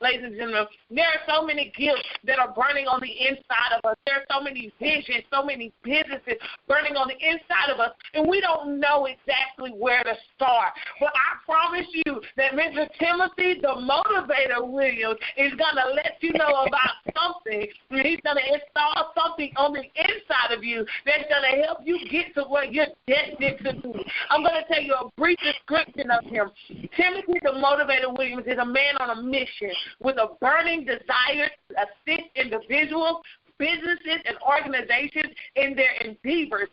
ladies and gentlemen. There are so many gifts that are burning on the inside of us. There are so many visions, so many businesses burning on the inside of us, and we don't know exactly where to start. But I promise you that Mr. Timothy, the Motor-Vator Williams, is going to let you know about something. He's going to install something on the inside of you that's going to help you get to where you're destined to be. I'm going to tell you a brief description of him. Timothy, the Motor-Vator Williams, is a man on a mission with a burning desire to assist individuals, businesses, and organizations in their endeavors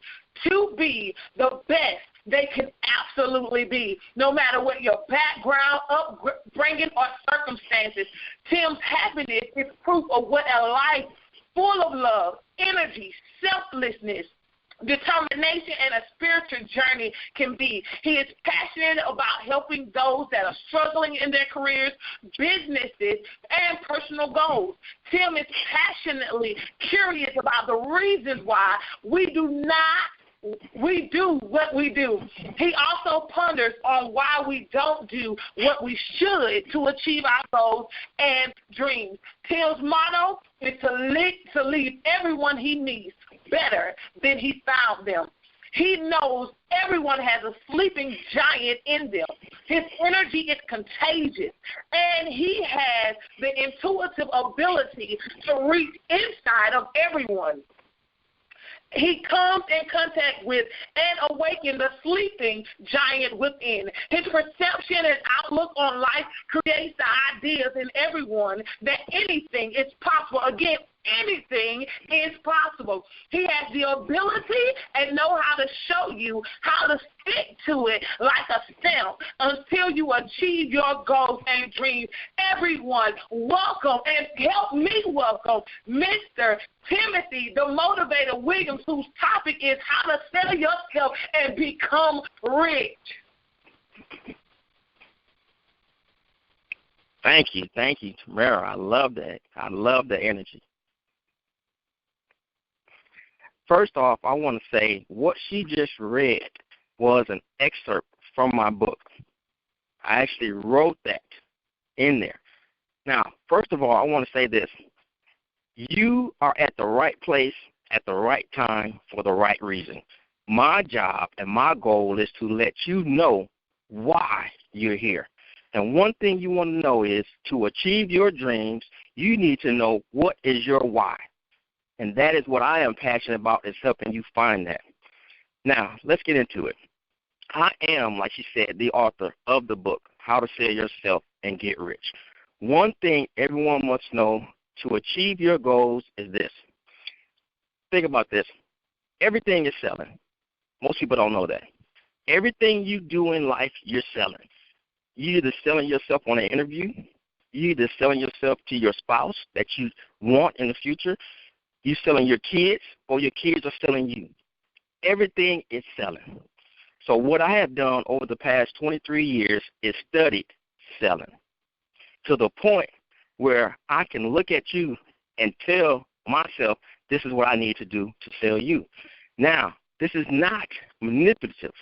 to be the best they can absolutely be, no matter what your background, upbringing, or circumstances. Tim's happiness is proof of what a life full of love, energy, selflessness, determination, and a spiritual journey can be. He is passionate about helping those that are struggling in their careers, businesses, and personal goals. Tim is passionately curious about the reasons why we do what we do. He also ponders on why we don't do what we should to achieve our goals and dreams. Tim's motto is to leave everyone he meets better than he found them. He knows everyone has a sleeping giant in them. His energy is contagious, and he has the intuitive ability to reach inside of everyone. He comes in contact with and awakens the sleeping giant within. His perception and outlook on life creates the ideas in everyone that anything is possible. Again, anything is possible. He has the ability and know how to show you how to stick to it like a stamp until you achieve your goals and dreams. Everyone, welcome and help me welcome Mr. Timothy, the Motor-Vator Williams, whose topic is how to sell yourself and become rich. Thank you, Tamara. I love that. I love the energy. First off, I want to say what she just read was an excerpt from my book. I actually wrote that in there. Now, first of all, I want to say this. You are at the right place at the right time for the right reason. My job and my goal is to let you know why you're here. And one thing you want to know is to achieve your dreams, you need to know what is your why. And that is what I am passionate about, is helping you find that. Now, let's get into it. I am, like she said, the author of the book, How to Sell Yourself and Get Rich. One thing everyone must know to achieve your goals is this. Think about this. Everything is selling. Most people don't know that. Everything you do in life, you're selling. You're either selling yourself on an interview, you're either selling yourself to your spouse that you want in the future, you're selling your kids, or your kids are selling you. Everything is selling. So what I have done over the past 23 years is studied selling to the point where I can look at you and tell myself this is what I need to do to sell you. Now, this is not manipulative.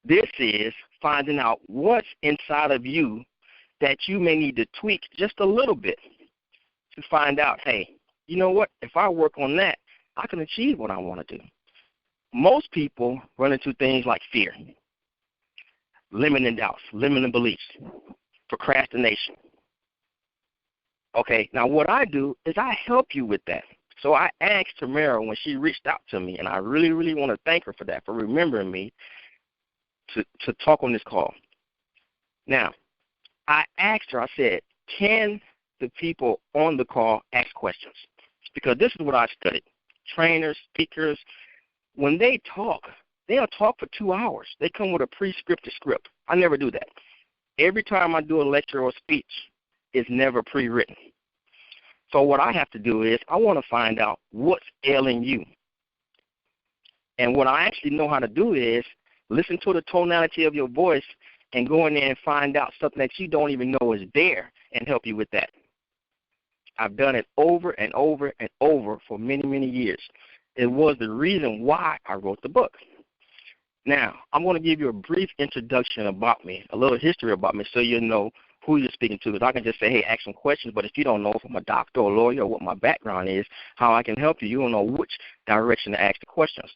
This is finding out what's inside of you that you may need to tweak just a little bit to find out, hey, you know what? If I work on that, I can achieve what I want to do. Most people run into things like fear, limiting doubts, limiting beliefs, procrastination. Okay, now what I do is I help you with that. So I asked Tamara when she reached out to me, and I really, really want to thank her for that, for remembering me to talk on this call. Now, I asked her, I said, can the people on the call ask questions? Because this is what I studied. Trainers, speakers, when they talk, they'll talk for 2 hours. They come with a pre-scripted script. I never do that. Every time I do a lecture or speech, it's never pre-written. So what I have to do is I want to find out what's ailing you. And what I actually know how to do is listen to the tonality of your voice and go in there and find out something that you don't even know is there and help you with that. I've done it over and over and over for many, many years. It was the reason why I wrote the book. Now, I'm going to give you a brief introduction about me, a little history about me, so you know who you're speaking to. Because I can just say, hey, ask some questions, but if you don't know if I'm a doctor or lawyer or what my background is, how I can help you, you don't know which direction to ask the questions.